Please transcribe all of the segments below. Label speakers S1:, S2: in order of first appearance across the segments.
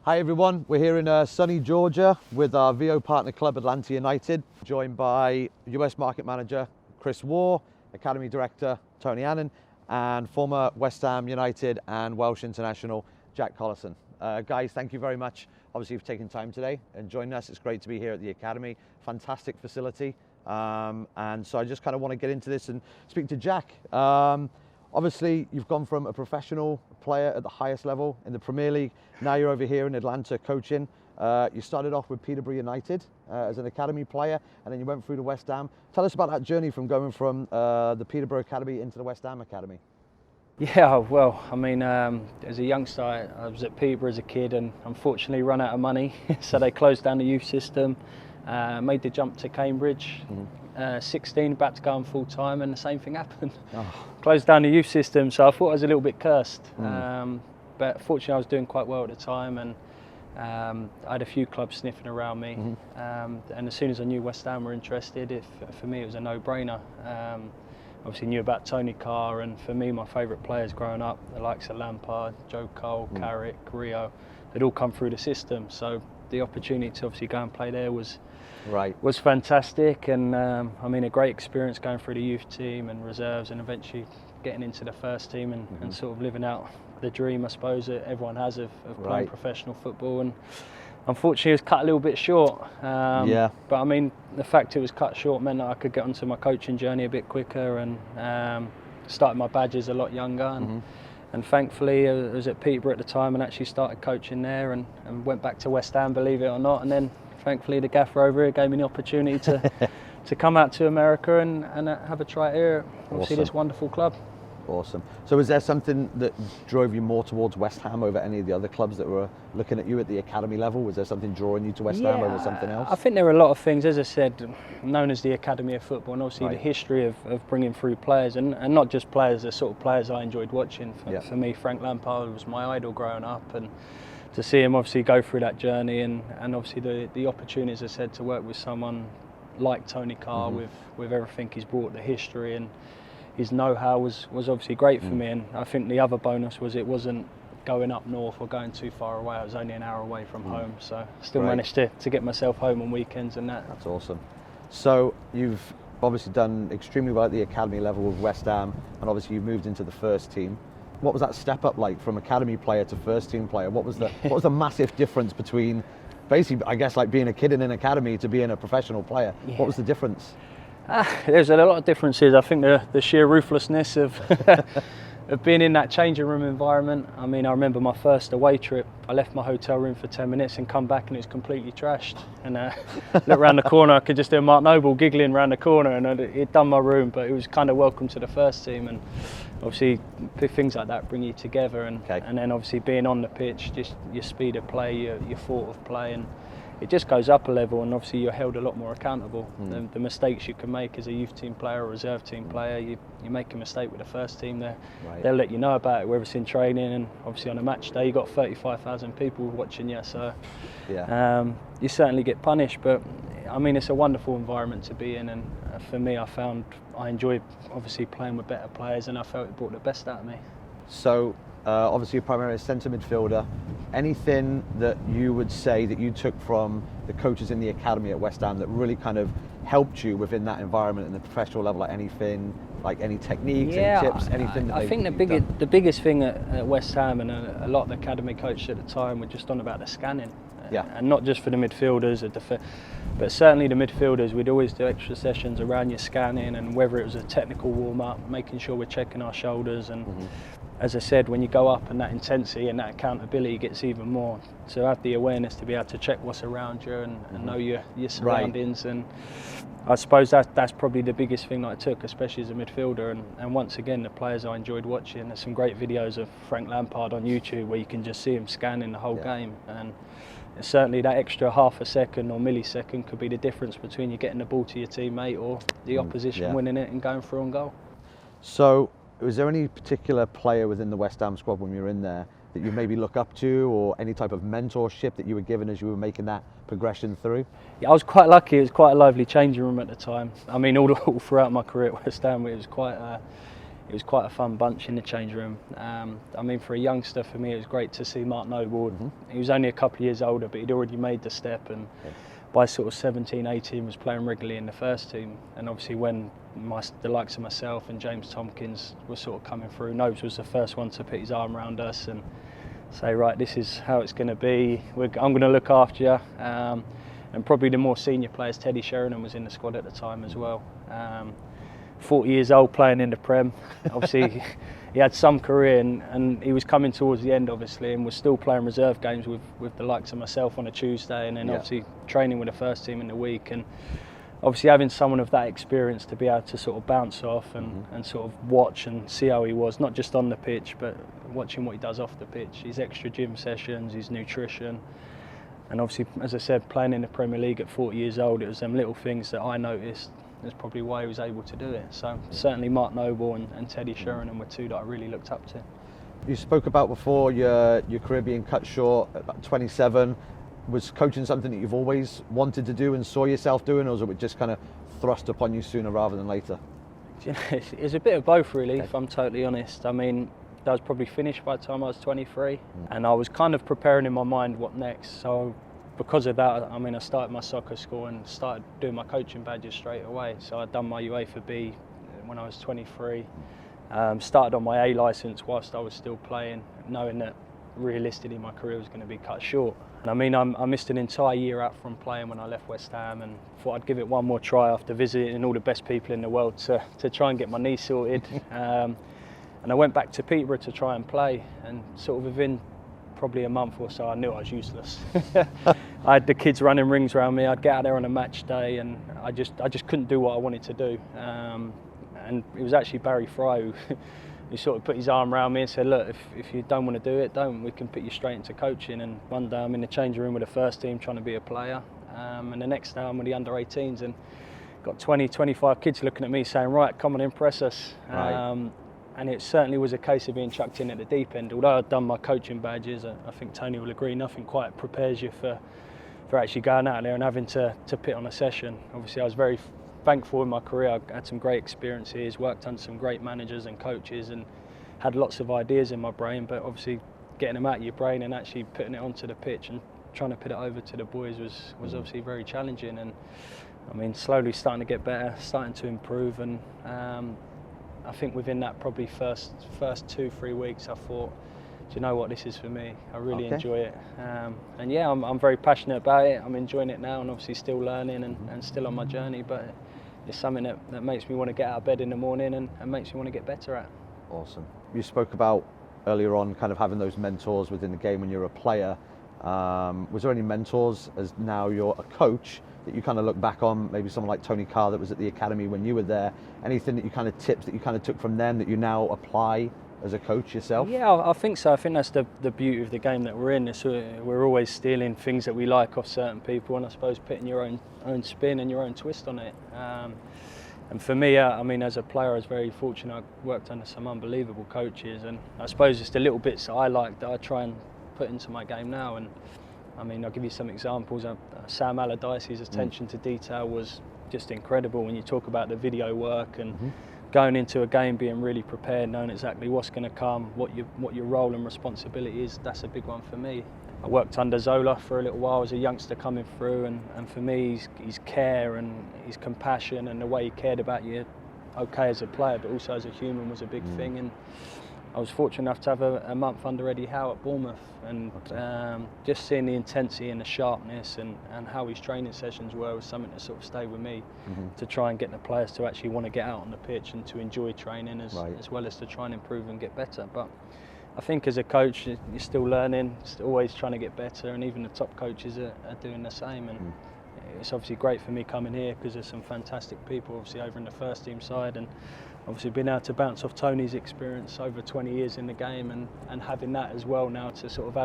S1: Hi everyone, we're here in sunny Georgia with our VO partner club Atlanta United, joined by US Market Manager Chris Waugh, Academy Director Tony Annan, and former West Ham United and Welsh international Jack Collison. Guys, thank you very much, obviously, for taking time today and joining us. It's great to be here at the Academy, fantastic facility. And so I just kind of want to get into this and speak to Jack. Obviously, you've gone from a professional player at the highest level in the Premier League. Now you're over here in Atlanta coaching. You started off with Peterborough United as an academy player, and then you went through to West Ham. Tell us about that journey from going from the Peterborough Academy into the West Ham Academy.
S2: Yeah, well, I mean, as a youngster, I was at Peterborough as a kid and unfortunately run out of money. So they closed down the youth system, made the jump to Cambridge. 16, about to go on full time, and the same thing happened. Closed down the youth system, so I thought I was a little bit cursed. But fortunately I was doing quite well at the time, and I had a few clubs sniffing around me. And as soon as I knew West Ham were interested, for me it was a no-brainer. Obviously knew about Tony Carr, and for me my favourite players growing up, the likes of Lampard, Joe Cole, Carrick, Rio, they'd all come through the system. So the opportunity to obviously go and play there was fantastic, and I mean, a great experience going through the youth team and reserves, and eventually getting into the first team and sort of living out the dream, I suppose, that everyone has of playing professional football. And unfortunately it was cut a little bit short, but I mean, the fact it was cut short meant that I could get onto my coaching journey a bit quicker, and started my badges a lot younger, and thankfully I was at Peterborough at the time and actually started coaching there, and went back to West Ham, believe it or not, and then thankfully the gaffer over here gave me the opportunity to come out to America and have a try here, obviously this wonderful club.
S1: Awesome. So was there something that drove you more towards West Ham over any of the other clubs that were looking at you at the academy level? Was there something drawing you to West Ham over something else?
S2: I think there were a lot of things, as I said, known as the Academy of Football, and obviously the history of bringing through players, and not just players, the sort of players I enjoyed watching. For me, Frank Lampard was my idol growing up, and to see him obviously go through that journey, and obviously the opportunity, as I said, to work with someone like Tony Carr with everything he's brought, the history and his know-how was obviously great for me. And I think the other bonus was it wasn't going up north or going too far away. I was only an hour away from home, so still managed to get myself home on weekends and that.
S1: That's awesome. So you've obviously done extremely well at the academy level with West Ham, and obviously you moved into the first team. What was that step up like from academy player to first team player? What was the massive difference between basically, I guess, like being a kid in an academy to being a professional player? What was the difference?
S2: There's a lot of differences. I think the sheer ruthlessness of of being in that changing room environment. I mean, I remember my first away trip. I left my hotel room for 10 minutes and come back and it was completely trashed. And looked around the corner, I could just hear Mark Noble giggling around the corner, and he'd done my room, but it was kind of welcome to the first team. And obviously things like that bring you together, and then obviously being on the pitch, just your speed of play, your thought of play, and it just goes up a level, and obviously you're held a lot more accountable. The mistakes you can make as a youth team player or reserve team player, you make a mistake with the first team, they'll let you know about it, whether it's in training, and obviously on a match day you've got 35,000 people watching you, so you certainly get punished. But I mean, it's a wonderful environment to be in, and for me I enjoyed obviously playing with better players, and I felt it brought the best out of me.
S1: So obviously you're primarily a centre midfielder. Anything that you would say that you took from the coaches in the academy at West Ham that really kind of helped you within that environment and the professional level, like anything, like any techniques, any tips, anything?
S2: I think the biggest thing at West Ham, and a lot of the academy coaches at the time were just on about the scanning. And not just for the midfielders, but certainly the midfielders. We'd always do extra sessions around your scanning, and whether it was a technical warm-up, making sure we're checking our shoulders, and as I said, when you go up and that intensity and that accountability gets even more, so have the awareness to be able to check what's around you and know your surroundings. And I suppose that's probably the biggest thing that I took, especially as a midfielder. And once again, the players I enjoyed watching, there's some great videos of Frank Lampard on YouTube where you can just see him scanning the whole game, and certainly that extra half a second or millisecond could be the difference between you getting the ball to your teammate or the opposition winning it and going through on goal.
S1: So was there any particular player within the West Ham squad when you were in there that you maybe look up to, or any type of mentorship that you were given as you were making that progression through?
S2: Yeah, I was quite lucky. It was quite a lively changing room at the time. I mean, all throughout my career at West Ham, it it was quite a fun bunch in the change room. I mean, for a youngster, for me, it was great to see Mark Noble. He was only a couple of years older, but he'd already made the step, and by sort of 17, 18 was playing regularly in the first team. And obviously when the likes of myself and James Tompkins were sort of coming through, Nobes was the first one to put his arm around us and say, right, this is how it's going to be. I'm going to look after you. And probably the more senior players, Teddy Sheringham was in the squad at the time as well. 40 years old playing in the Prem. Obviously he had some career and he was coming towards the end obviously, and was still playing reserve games with the likes of myself on a Tuesday, and then obviously training with the first team in the week. And obviously having someone of that experience to be able to sort of bounce off and sort of watch and see how he was, not just on the pitch, but watching what he does off the pitch, his extra gym sessions, his nutrition. And obviously, as I said, playing in the Premier League at 40 years old, it was them little things that I noticed. That's probably why he was able to do it. So certainly Mark Noble and Teddy Sheringham were two that I really looked up to.
S1: You spoke about before your career being cut short at about 27. Was coaching something that you've always wanted to do and saw yourself doing, or was it just kind of thrust upon you sooner rather than later?
S2: It's a bit of both really, if I'm totally honest. I mean, I was probably finished by the time I was 23, and I was kind of preparing in my mind what next. So because of that, I mean, I started my soccer school and started doing my coaching badges straight away. So I'd done my UEFA B when I was 23, started on my A licence whilst I was still playing, knowing that realistically my career was going to be cut short. And I mean, I missed an entire year out from playing when I left West Ham, and thought I'd give it one more try after visiting all the best people in the world to try and get my knee sorted. And I went back to Peterborough to try and play, and sort of within probably a month or so I knew I was useless. I had the kids running rings around me. I'd get out there on a match day and I just couldn't do what I wanted to do. And it was actually Barry Fry who sort of put his arm around me and said, look, if you don't want to do it, don't. We can put you straight into coaching. And one day I'm in the changing room with the first team trying to be a player, and the next day I'm with the under-18s and got 20, 25 kids looking at me saying, right, come and impress us. Right. And it certainly was a case of being chucked in at the deep end. Although I'd done my coaching badges, I think Tony will agree, nothing quite prepares you for actually going out there and having to pit on a session. Obviously I was very thankful in my career. I had some great experiences, worked under some great managers and coaches, and had lots of ideas in my brain, but obviously getting them out of your brain and actually putting it onto the pitch and trying to put it over to the boys was obviously very challenging. And I mean, slowly starting to get better, starting to improve, and I think within that probably first 2-3 weeks I thought, do you know what, this is for me. I really enjoy it. And yeah, I'm very passionate about it. I'm enjoying it now and obviously still learning and still on my journey, but it's something that makes me want to get out of bed in the morning and makes me want to get better at.
S1: Awesome. You spoke about earlier on kind of having those mentors within the game when you're a player. Was there any mentors as now you're a coach that you kind of look back on, maybe someone like Tony Carr that was at the academy when you were there, anything that you kind of tips that you kind of took from them that you now apply as a coach yourself?
S2: Yeah, I think so. I think that's the beauty of the game that we're in. We're always stealing things that we like off certain people, and I suppose putting your own spin and your own twist on it. And for me, I mean, as a player, I was very fortunate. I worked under some unbelievable coaches, and I suppose it's the little bits that I like that I try and put into my game now. And I mean, I'll give you some examples. Sam Allardyce's attention to detail was just incredible. When you talk about the video work and going into a game being really prepared, knowing exactly what's going to come, what your role and responsibility is, that's a big one for me. I worked under Zola for a little while as a youngster coming through, and for me, his care and his compassion and the way he cared about you, okay as a player, but also as a human, was a big thing. And I was fortunate enough to have a month under Eddie Howe at Bournemouth, and just seeing the intensity and the sharpness and how his training sessions were was something that sort of stayed with me, to try and get the players to actually want to get out on the pitch and to enjoy training as well as to try and improve and get better. But I think as a coach, you're still learning, still always trying to get better, and even the top coaches are doing the same. And it's obviously great for me coming here because there's some fantastic people obviously over in the first team side, and obviously being able to bounce off Tony's experience over 20 years in the game and having that as well now to sort of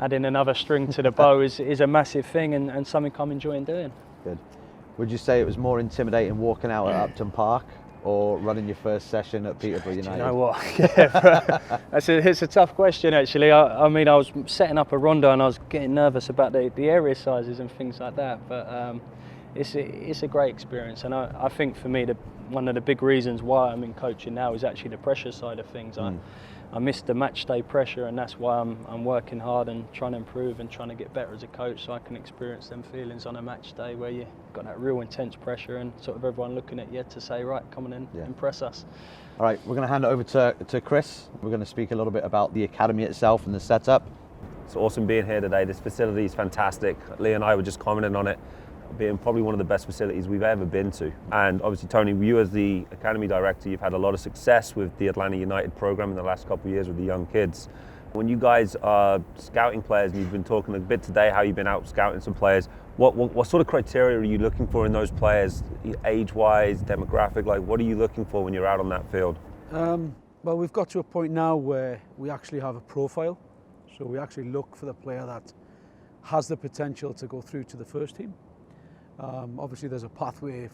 S2: add in another string to the bow is a massive thing and something I'm enjoying doing. Good.
S1: Would you say it was more intimidating walking out at Upton Park or running your first session at Peterborough United?
S2: Do you know what? It's a tough question actually. I mean, I was setting up a rondo and I was getting nervous about the area sizes and things like that, but it's a great experience, and I think for me one of the big reasons why I'm in coaching now is actually the pressure side of things. I miss the match day pressure, and that's why I'm working hard and trying to improve and trying to get better as a coach, so I can experience them feelings on a match day where you got that real intense pressure and sort of everyone looking at you to say, right, come on in, impress us.
S1: All right, we're going to hand it over to Chris. We're going to speak a little bit about the academy itself and the setup.
S3: It's awesome being here today. This facility is fantastic. Lee and I were just commenting on it being probably one of the best facilities we've ever been to. And obviously, Tony, you as the Academy Director, you've had a lot of success with the Atlanta United program in the last couple of years with the young kids. When you guys are scouting players, and you've been talking a bit today how you've been out scouting some players, what sort of criteria are you looking for in those players, age-wise, demographic? Like, what are you looking for when you're out on that field?
S4: Well, we've got to a point now where we actually have a profile. So we actually look for the player that has the potential to go through to the first team. Obviously, there's a pathway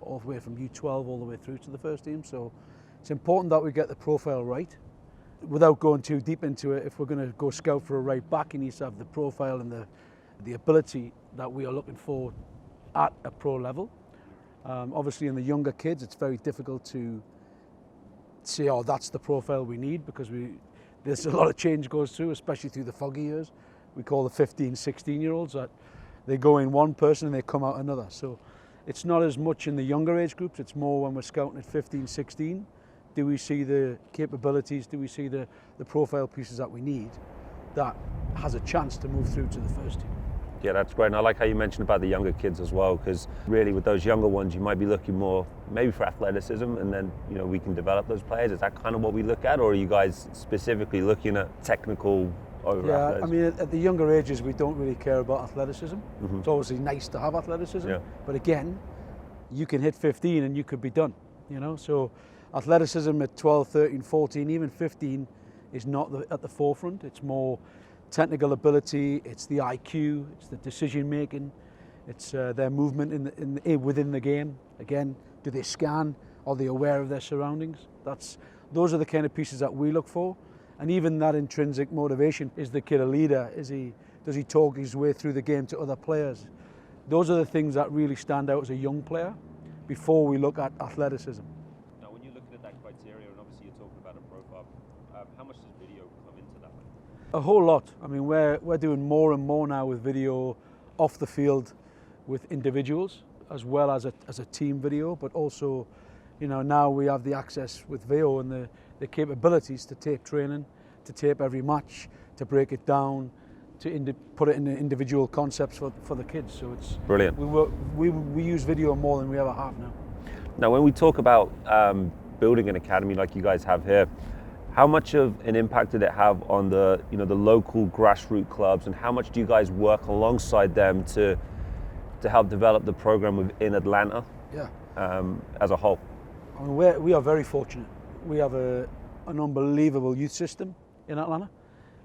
S4: all the way from U12 all the way through to the first team. So it's important that we get the profile right. Without going too deep into it, if we're going to go scout for a right back, he needs to have the profile and the ability that we are looking for at a pro level. Obviously, in the younger kids, it's very difficult to say, oh, that's the profile we need, because there's a lot of change goes through, especially through the foggy years. We call the 15, 16-year-olds that they go in one person and they come out another. So it's not as much in the younger age groups, it's more when we're scouting at 15, 16. Do we see the capabilities, do we see the profile pieces that we need that has a chance to move through to the first team?
S3: Yeah, that's great. And I like how you mentioned about the younger kids as well, because really with those younger ones, you might be looking more maybe for athleticism, and then, you know, we can develop those players. Is that kind of what we look at, or are you guys specifically looking at technical over athleticism?
S4: I mean, at the younger ages, we don't really care about athleticism. It's obviously nice to have athleticism, but again, you can hit 15 and you could be done, you know? So athleticism at 12, 13, 14, even 15 is not at the forefront. It's more technical ability, it's the IQ, it's the decision making, it's their movement within the game. Again, do they scan? Are they aware of their surroundings? Those are the kind of pieces that we look for. And even that intrinsic motivation. Is the kid a leader? Does he talk his way through the game to other players? Those are the things that really stand out as a young player before we look at athleticism.
S3: Now, when you're looking at that criteria, and obviously you're talking about a profile, how much does video come into that?
S4: A whole lot. I mean, we're doing more and more now with video off the field with individuals, as well as a team video, but also, you know, now we have the access with VO and the capabilities to tape training, to tape every match, to break it down, to put it in individual concepts for the kids. So it's
S3: brilliant.
S4: We use video more than we ever have now.
S3: Now, when we talk about building an academy like you guys have here, how much of an impact did it have on the local grassroots clubs, and how much do you guys work alongside them to help develop the program within Atlanta as a whole?
S4: I mean, we are very fortunate. We have an unbelievable youth system in Atlanta.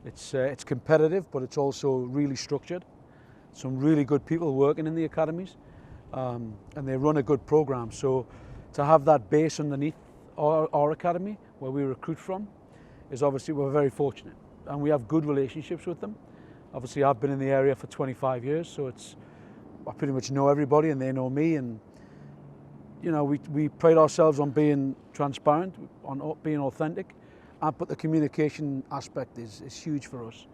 S4: It's competitive, but it's also really structured. Some really good people working in the academies, and they run a good program. So to have that base underneath our academy, where we recruit from, is obviously, we're very fortunate, and we have good relationships with them. Obviously, I've been in the area for 25 years, so I pretty much know everybody and they know me, and you know, we pride ourselves on being transparent, on being authentic, but the communication aspect is huge for us.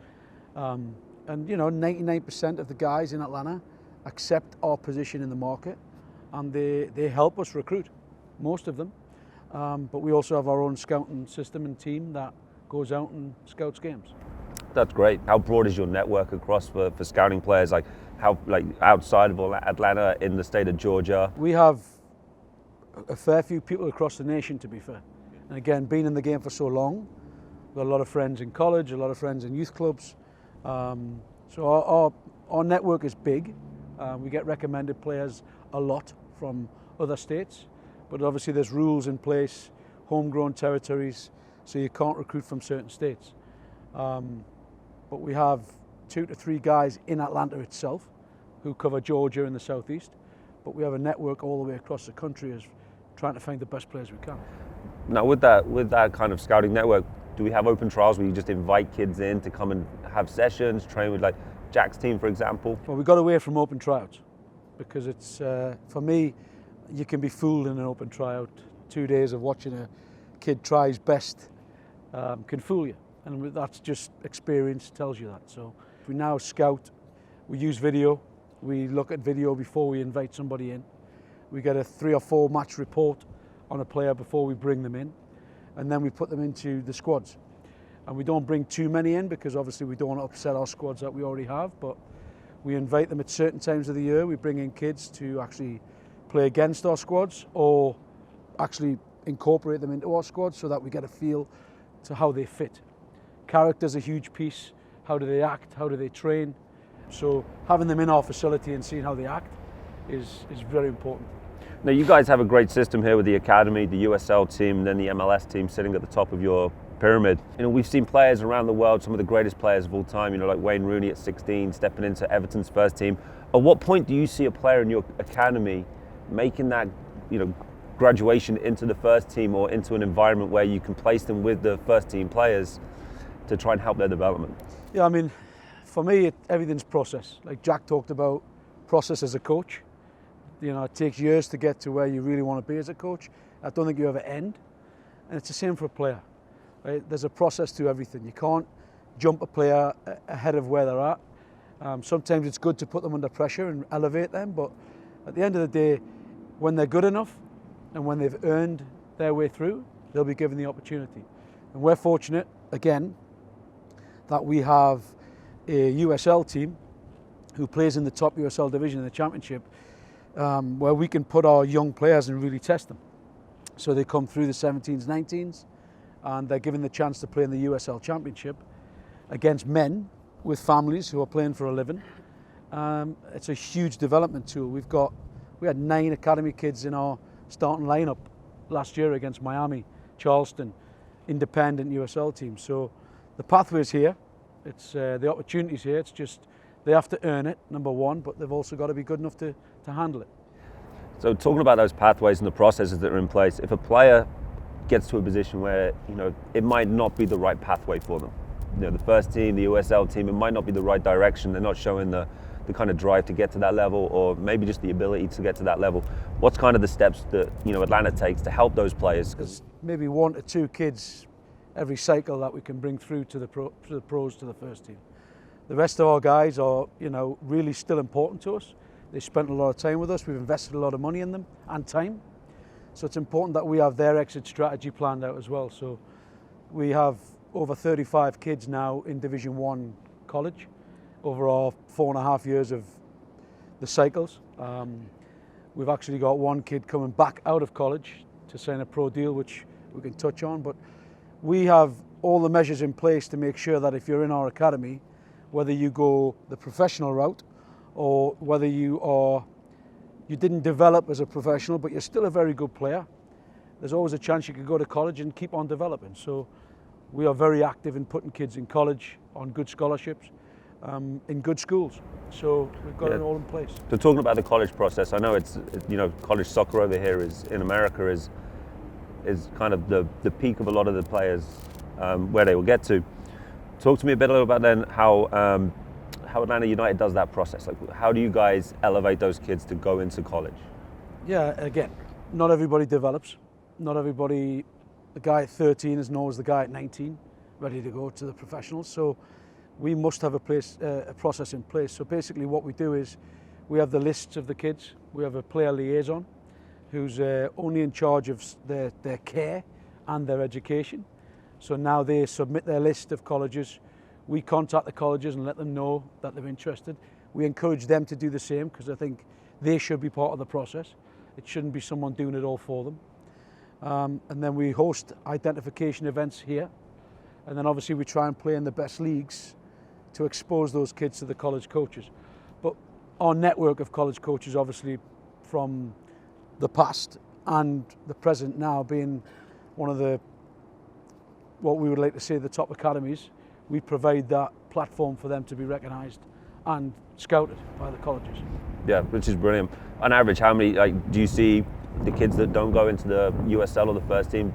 S4: And you know, 99% of the guys in Atlanta accept our position in the market, and they help us recruit, most of them. But we also have our own scouting system and team that goes out and scouts games. That's
S3: great. How broad is your network across for scouting players? Like outside of Atlanta, in the state of Georgia?
S4: We have a fair few people across the nation, to be fair. And again, being in the game for so long, we've got a lot of friends in college, a lot of friends in youth clubs. So our network is big. We get recommended players a lot from other states, but obviously there's rules in place, homegrown territories, so you can't recruit from certain states. But we have 2 to 3 guys in Atlanta itself who cover Georgia and the southeast, but we have a network all the way across the country as trying to find the best players we can.
S3: Now, with that kind of scouting network, do we have open trials where you just invite kids in to come and have sessions, train with like Jack's team, for example?
S4: Well, we got away from open tryouts because it's, for me, you can be fooled in an open tryout. 2 days of watching a kid try his best can fool you, and that's just experience tells you that. So we now scout, we use video, we look at video before we invite somebody in. We get a 3 or 4 match report on a player before we bring them in, and then we put them into the squads. And we don't bring too many in because obviously we don't want to upset our squads that we already have, but we invite them at certain times of the year. We bring in kids to actually play against our squads or actually incorporate them into our squads so that we get a feel to how they fit. Character's a huge piece. How do they act? How do they train? So having them in our facility and seeing how they act is very important.
S3: Now, you guys have a great system here with the academy, the USL team, and then the MLS team sitting at the top of your pyramid. You know, we've seen players around the world, some of the greatest players of all time, you know, like Wayne Rooney at 16, stepping into Everton's first team. At what point do you see a player in your academy making that, you know, graduation into the first team or into an environment where you can place them with the first team players to try and help their development?
S4: Yeah, I mean, for me, everything's process. Like Jack talked about process as a coach. You know, it takes years to get to where you really want to be as a coach. I don't think you ever end. And it's the same for a player. Right? There's a process to everything. You can't jump a player ahead of where they're at. Sometimes it's good to put them under pressure and elevate them, but at the end of the day, when they're good enough and when they've earned their way through, they'll be given the opportunity. And we're fortunate, again, that we have a USL team who plays in the top USL division in the championship, where we can put our young players and really test them. So they come through the 17s, 19s, and they're given the chance to play in the USL Championship against men with families who are playing for a living. It's a huge development tool. We had 9 academy kids in our starting lineup last year against Miami, Charleston, independent USL teams. So the pathway's here. It's the opportunity's here. It's just they have to earn it, number one, but they've also got to be good enough to handle it.
S3: So talking about those pathways and the processes that are in place, if a player gets to a position where, you know, it might not be the right pathway for them, you know, the first team, the USL team, it might not be the right direction. They're not showing the kind of drive to get to that level, or maybe just the ability to get to that level. What's kind of the steps that, you know, Atlanta takes to help those players?
S4: There's maybe 1 to 2 kids every cycle that we can bring through to the pros, to the first team. The rest of our guys are, you know, really still important to us. They spent a lot of time with us. We've invested a lot of money in them and time. So it's important that we have their exit strategy planned out as well. So we have over 35 kids now in Division 1 college over our 4.5 years of the cycles. We've actually got 1 kid coming back out of college to sign a pro deal, which we can touch on. But we have all the measures in place to make sure that if you're in our academy, whether you go the professional route or whether you didn't develop as a professional, but you're still a very good player, there's always a chance you could go to college and keep on developing. So we are very active in putting kids in college on good scholarships, in good schools. So we've got it all in place.
S3: So talking about the college process, I know it's you know, college soccer over here in America is kind of the peak of a lot of the players, where they will get to. Talk to me a bit about then how Atlanta United does that process. Like, how do you guys elevate those kids to go into college?
S4: Yeah, again, not everybody develops. Not everybody, the guy at 13 is known as the guy at 19, ready to go to the professionals. So we must have a process in place. So basically what we do is we have the lists of the kids. We have a player liaison who's only in charge of their care and their education. So now they submit their list of colleges. We contact the colleges and let them know that they're interested. We encourage them to do the same because I think they should be part of the process. It shouldn't be someone doing it all for them. And then we host identification events here. And then obviously we try and play in the best leagues to expose those kids to the college coaches. But our network of college coaches, obviously from the past and the present now, being one of the, what we would like to say, the top academies, we provide that platform for them to be recognised and scouted by the colleges.
S3: Yeah, which is brilliant. On average, how many, do you see the kids that don't go into the USL or the first team,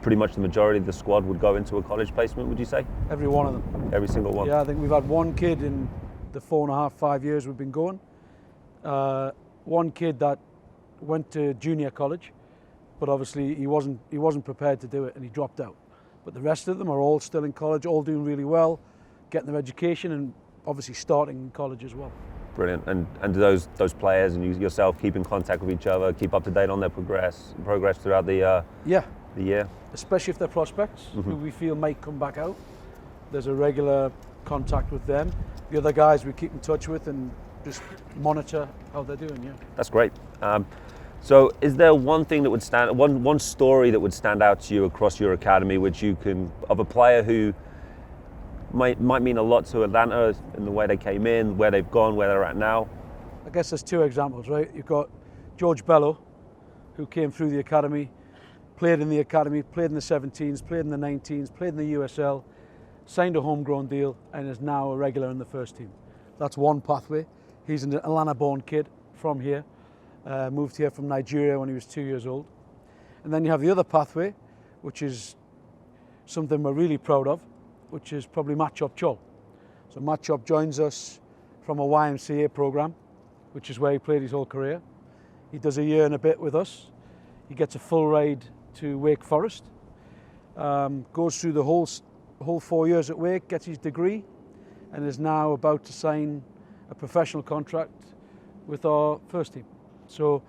S3: pretty much the majority of the squad would go into a college placement, would you say?
S4: Every one of them.
S3: Every single one?
S4: Yeah, I think we've had 1 kid in the 4.5, 5 years we've been going. 1 kid that went to junior college, but obviously he wasn't prepared to do it and he dropped out. But the rest of them are all still in college, all doing really well, getting their education and obviously starting in college as well.
S3: Brilliant. And do those players and you yourself keep in contact with each other, keep up to date on their progress throughout the year?
S4: Especially if they're prospects who we feel might come back out. There's a regular contact with them. The other guys we keep in touch with and just monitor how they're doing. Yeah.
S3: That's great. So is there one thing that would one story that would stand out to you across your academy, which you can, of a player who might mean a lot to Atlanta in the way they came in, where they've gone, where they're at now?
S4: I guess there's two examples, right? You've got George Bello, who came through the academy, played in the academy, played in the 17s, played in the 19s, played in the USL, signed a homegrown deal and is now a regular in the first team. That's one pathway. He's an Atlanta-born kid from here, moved here from Nigeria when he was 2 years old. And then you have the other pathway, which is something we're really proud of, which is probably Matchop Chol. So Matchop joins us from a YMCA program, which is where he played his whole career. He does a year and a bit with us. He gets a full ride to Wake Forest, goes through the whole 4 years at Wake, gets his degree, and is now about to sign a professional contract with our first team. So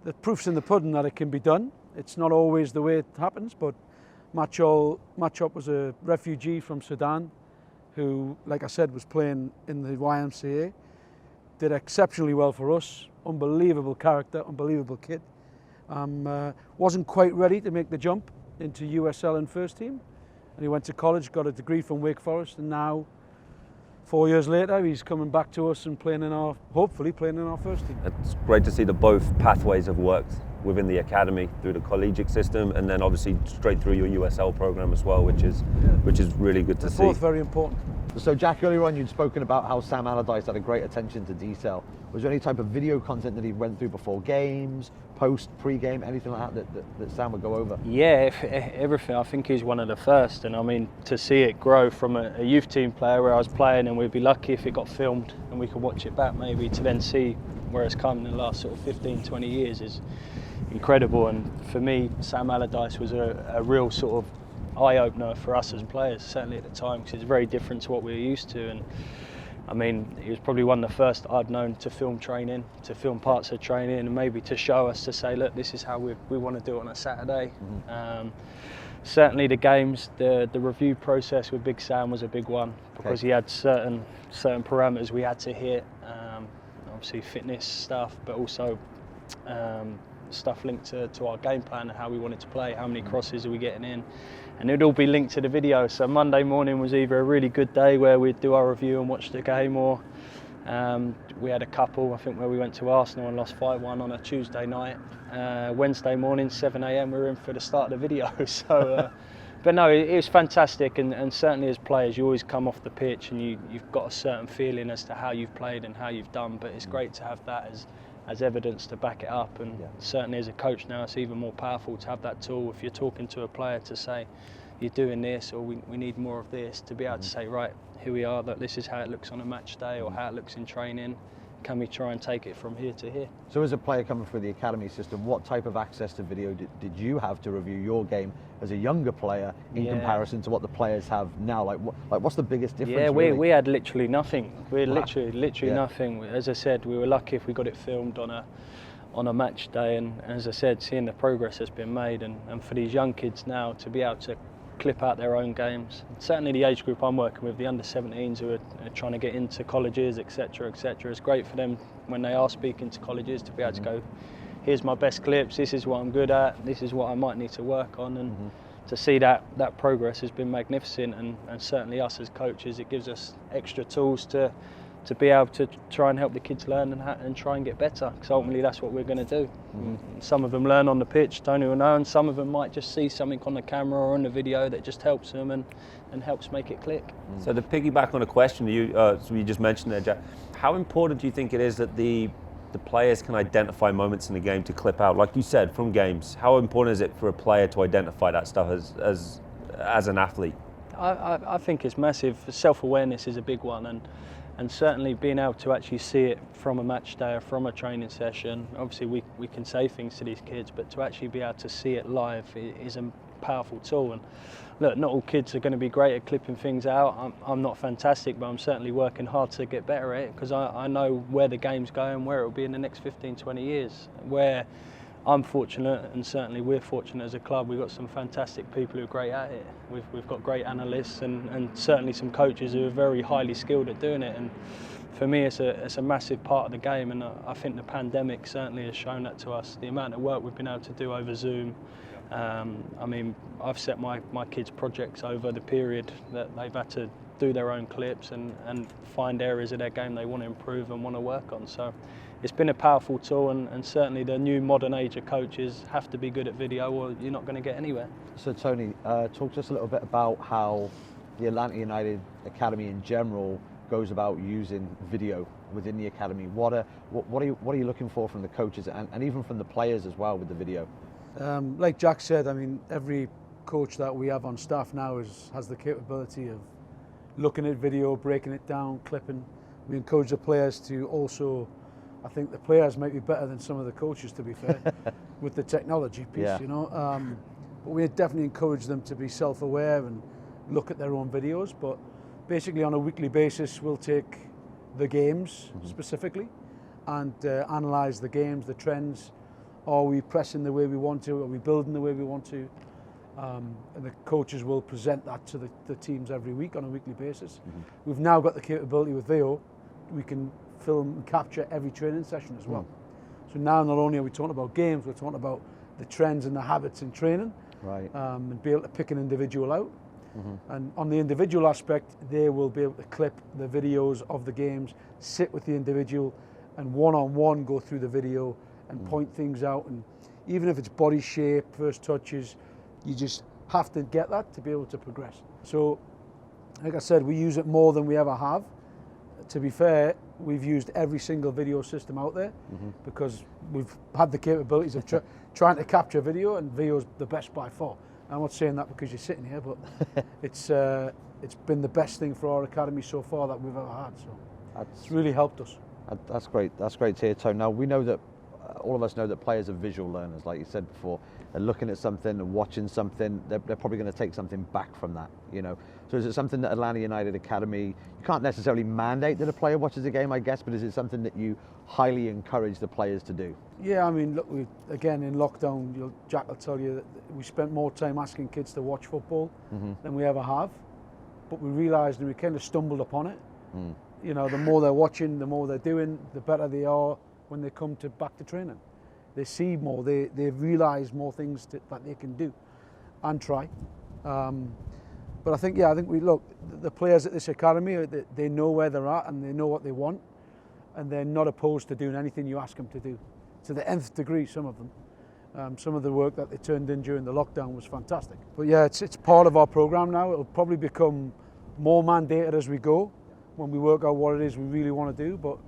S4: the proof's in the pudding that it can be done. It's not always the way it happens, but Matchop was a refugee from Sudan who, like I said, was playing in the YMCA, did exceptionally well for us, unbelievable character, unbelievable kid. Wasn't quite ready to make the jump into USL and first team, and he went to college, got a degree from Wake Forest, and now 4 years later he's coming back to us and hopefully playing in our first team.
S3: It's great to see that both pathways have worked within the academy through the collegiate system and then obviously straight through your USL program as well, which is really good to see.
S4: Both very important.
S1: So Jack, earlier on you'd spoken about how Sam Allardyce had a great attention to detail. Was there any type of video content that he went through before games, post, pre-game, anything like that Sam would go over?
S2: Yeah, everything. I think he's one of the first, and I mean, to see it grow from a youth team player where I was playing, and we'd be lucky if it got filmed and we could watch it back maybe, to then see where it's come in the last sort of 15, 20 years is incredible. And for me, Sam Allardyce was a real sort of eye-opener for us as players, certainly at the time, because it's very different to what we were used to. And I mean, he was probably one of the first I'd known to film training, to film parts of training, and maybe to show us, to say, look, this is how we want to do it on a Saturday. Certainly the games, the review process with Big Sam was a big one, because he had certain parameters we had to hit, obviously fitness stuff, but also stuff linked to our game plan and how we wanted to play, how many crosses are we getting in, and it would all be linked to the video. So Monday morning was either a really good day where we'd do our review and watch the game, or we had a couple, I think, where we went to Arsenal and lost 5-1 on a Tuesday night. Wednesday morning, 7 a.m, we were in for the start of the video. So, but no, it was fantastic, and certainly as players, you always come off the pitch and you've got a certain feeling as to how you've played and how you've done, but it's great to have that as evidence to back it up. And certainly as a coach now, it's even more powerful to have that tool if you're talking to a player to say, you're doing this, or we need more of this, to be able to say, right, here we are, that this is how it looks on a match day, or how it looks in training. Can we try and take it from here to here?
S1: So as a player coming through the academy system, what type of access to video did you have to review your game as a younger player in comparison to what the players have now? Like what's the biggest difference?
S2: Yeah,
S1: really?
S2: we had literally nothing. We had literally nothing. As I said, we were lucky if we got it filmed on a match day, and as I said, seeing the progress that's been made, and for these young kids now to be able to clip out their own games. Certainly the age group I'm working with, the under-17s who are trying to get into colleges, etc., etc. It's great for them when they are speaking to colleges to be able to go, here's my best clips, this is what I'm good at, this is what I might need to work on, and to see that progress has been magnificent, and certainly us as coaches, it gives us extra tools to be able to try and help the kids learn and try and get better, because ultimately that's what we're going to do. Some of them learn on the pitch, Tony will know, and some of them might just see something on the camera or on the video that just helps them and helps make it click.
S3: So to piggyback on a question you just mentioned there, Jack, how important do you think it is that the players can identify moments in the game to clip out? Like you said, from games, how important is it for a player to identify that stuff as an athlete?
S2: I think it's massive. Self-awareness is a big one, and And certainly being able to actually see it from a match day or from a training session, obviously we can say things to these kids, but to actually be able to see it live is a powerful tool. And look, not all kids are going to be great at clipping things out. I'm not fantastic, but I'm certainly working hard to get better at it, because I know where the game's going, where it will be in the next 15, 20 years. Where I'm fortunate, and certainly we're fortunate as a club, we've got some fantastic people who are great at it. We've got great analysts and certainly some coaches who are very highly skilled at doing it. And for me, it's a massive part of the game, and I think the pandemic certainly has shown that to us. The amount of work we've been able to do over Zoom. I mean, I've set my kids' projects over the period that they've had to do their own clips and find areas of their game they want to improve and want to work on. So it's been a powerful tool, and certainly the new modern age of coaches have to be good at video, or you're not going to get anywhere.
S1: So Tony, talk to us a little bit about how the Atlanta United Academy in general goes about using video within the academy. What are you looking for from the coaches and even from the players as well with the video?
S4: Like Jack said, I mean, every coach that we have on staff now has the capability of looking at video, breaking it down, clipping. We encourage the players to also, I think the players might be better than some of the coaches, to be fair, with the technology piece,
S1: yeah.
S4: you know. But we definitely encourage them to be self-aware and look at their own videos. But basically on a weekly basis, we'll take the games specifically and analyse the games, the trends. Are we pressing the way we want to? Are we building the way we want to? And the coaches will present that to the teams every week on a weekly basis. We've now got the capability with VO, we can film and capture every training session as well. So now not only are we talking about games, we're talking about the trends and the habits in training,
S1: right?
S4: And be able to pick an individual out. And on the individual aspect, they will be able to clip the videos of the games, sit with the individual, and one-on-one go through the video and point things out. And even if it's body shape, first touches, you just have to get that to be able to progress. So, like I said, we use it more than we ever have. To be fair, we've used every single video system out there because we've had the capabilities of trying to capture video, and video's the best by far. I'm not saying that because you're sitting here, but it's been the best thing for our academy so far that we've ever had. So it's really helped us.
S1: That's great. That's great to hear, Tony. Now we know that all of us know that players are visual learners, like you said before. They're looking at something and watching something. They're probably going to take something back from that, you know. So is it something that Atlanta United Academy, you can't necessarily mandate that a player watches a game, I guess, but is it something that you highly encourage the players to do?
S4: Yeah, I mean, look, again in lockdown, Jack will tell you that we spent more time asking kids to watch football than we ever have. But we realised, and we kind of stumbled upon it. You know, the more they're watching, the more they're doing, the better they are when they come back to training. They see more, they realise more things that they can do and try. But I think the players at this academy, they know where they're at and they know what they want, and they're not opposed to doing anything you ask them to do, to the nth degree, some of them. Some of the work that they turned in during the lockdown was fantastic. But yeah, it's part of our programme now. It'll probably become more mandated as we go, when we work out what it is we really want to do. But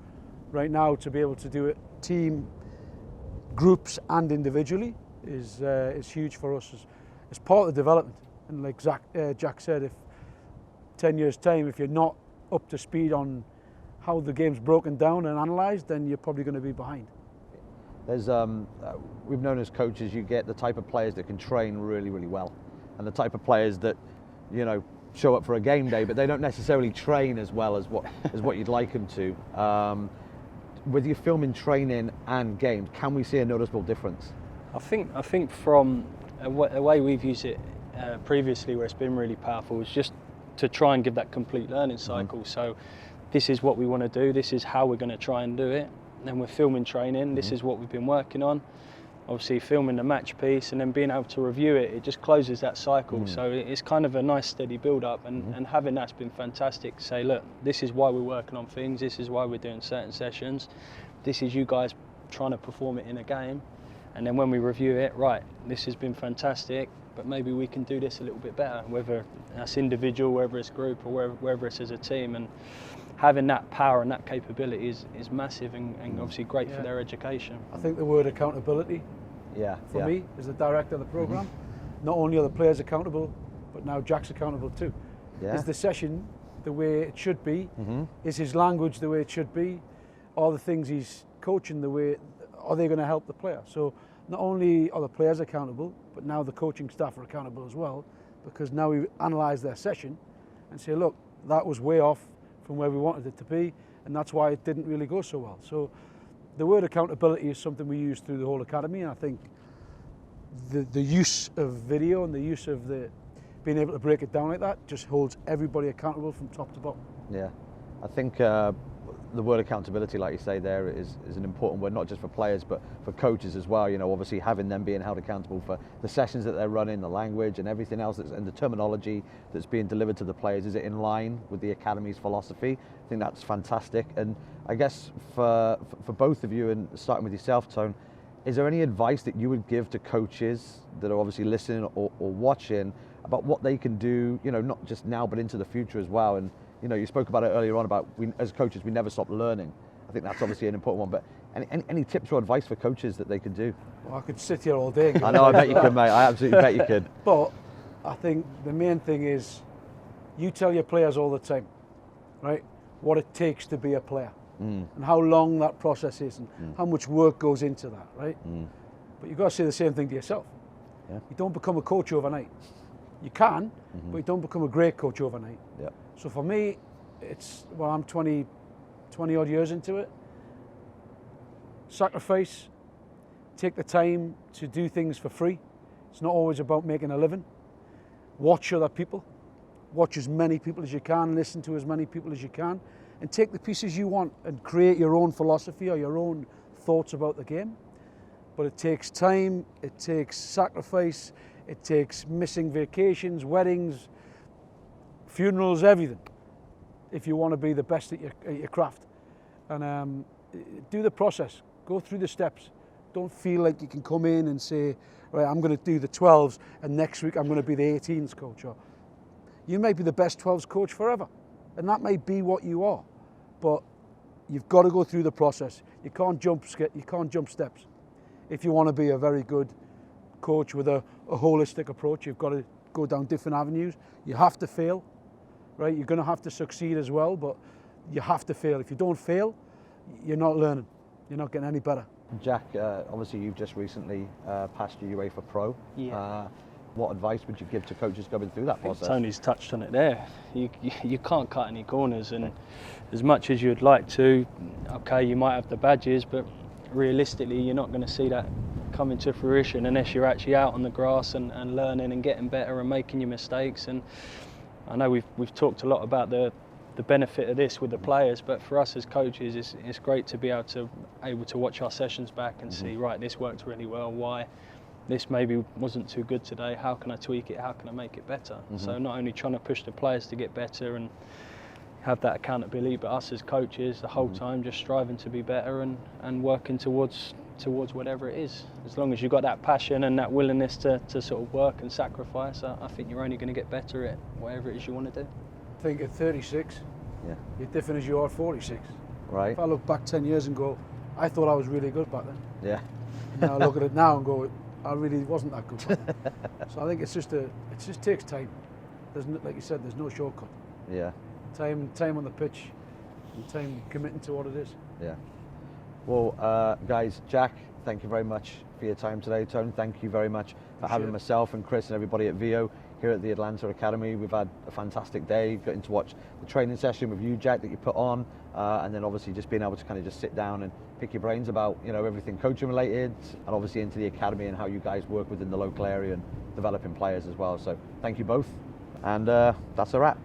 S4: right now, to be able to do it team, groups and individually is huge for us as part of the development. And like Jack said, if 10 years time, if you're not up to speed on how the game's broken down and analysed, then you're probably going to be behind.
S1: There's we've known as coaches, you get the type of players that can train really, really well, and the type of players that, you know, show up for a game day, but they don't necessarily train as well as what you'd like them to. With your filming training and games, can we see a noticeable difference?
S2: I think from a way we've used it previously, where it's been really powerful, is just to try and give that complete learning cycle. So this is what we want to do, this is how we're going to try and do it. Then we're filming training, this is what we've been working on. Obviously filming the match piece and then being able to review it, it just closes that cycle. So it's kind of a nice steady build up, and having that's been fantastic to say, look, this is why we're working on things, this is why we're doing certain sessions, this is you guys trying to perform it in a game, and then when we review it, right, this has been fantastic, but maybe we can do this a little bit better, whether that's individual, whether it's group, or whether it's as a team. And having that power and that capability is massive and obviously great for their education.
S4: I think the word accountability for me as the director of the programme, not only are the players accountable, but now Jack's accountable too. Is the session the way it should be? Is his language the way it should be? Are the things he's coaching the way, are they going to help the player? So not only are the players accountable, but now the coaching staff are accountable as well, because now we analyse their session and say, look, that was way off from where we wanted it to be, and that's why it didn't really go so well. So the word accountability is something we use through the whole academy, and I think the use of video and the use of being able to break it down like that just holds everybody accountable from top to bottom.
S1: Yeah, I think the word accountability, like you say there, is an important word, not just for players but for coaches as well. You know, obviously having them being held accountable for the sessions that they're running, the language and everything else, and the terminology that's being delivered to the players. Is it in line with the academy's philosophy? I think that's fantastic. And I guess for both of you, and starting with yourself, Tone, is there any advice that you would give to coaches that are obviously listening or watching about what they can do, you know, not just now but into the future as well? And you know, you spoke about it earlier on about as coaches we never stop learning. I think that's obviously an important one. But any tips or advice for coaches that they could do?
S4: Well, I could sit here all day.
S1: I know, I bet you could, mate. I absolutely bet you could.
S4: But I think the main thing is you tell your players all the time, right, what it takes to be a player and how long that process is and how much work goes into that, right? But you've got to say the same thing to yourself.
S1: Yeah.
S4: You don't become a coach overnight. You can, but you don't become a great coach overnight.
S1: Yeah.
S4: So for me, well, I'm 20 odd years into it. Sacrifice, take the time to do things for free. It's not always about making a living. Watch other people. Watch as many people as you can, listen to as many people as you can, and take the pieces you want and create your own philosophy or your own thoughts about the game. But it takes time, it takes sacrifice, it takes missing vacations, weddings, funerals, everything, if you want to be the best at your craft. And do the process, go through the steps. Don't feel like you can come in and say, right, I'm going to do the 12s and next week I'm going to be the 18s coach. Or you may be the best 12s coach forever, and that may be what you are, but you've got to go through the process. You can't jump steps. If you want to be a very good coach with a holistic approach, you've got to go down different avenues. You have to fail, right? You're going to have to succeed as well, but you have to fail. If you don't fail, you're not learning. You're not getting any better.
S1: Jack, obviously you've just recently passed your UEFA Pro.
S2: Yeah.
S1: What advice would you give to coaches going through that process?
S2: Tony's touched on it there. You can't cut any corners, and as much as you'd like to, okay, you might have the badges, but realistically you're not going to see that coming to fruition unless you're actually out on the grass and learning and getting better and making your mistakes. And I know we've talked a lot about the benefit of this with the players, but for us as coaches it's great to be able to watch our sessions back and see, right, this worked really well, why this maybe wasn't too good today, how can I tweak it, how can I make it better? So not only trying to push the players to get better and have that accountability, but us as coaches the whole time just striving to be better and working towards whatever it is. As long as you've got that passion and that willingness to sort of work and sacrifice, I think you're only going to get better at whatever it is you want to do.
S4: I think at 36, you're different as you are at 46.
S1: Right.
S4: If I look back 10 years and go, I thought I was really good back then.
S1: Yeah.
S4: Now I look at it now and go, I really wasn't that good back then. So I think it just takes time. Like you said, there's no shortcut.
S1: Yeah.
S4: Time on the pitch, and time committing to what it is.
S1: Yeah. Well, guys, Jack, thank you very much for your time today. Tone, thank you very much for having myself and Chris and everybody at VO here at the Atlanta Academy. We've had a fantastic day, getting to watch the training session with you, Jack, that you put on, and then obviously just being able to kind of just sit down and pick your brains about, you know, everything coaching related, and obviously into the academy and how you guys work within the local area and developing players as well. So thank you both, and that's a wrap.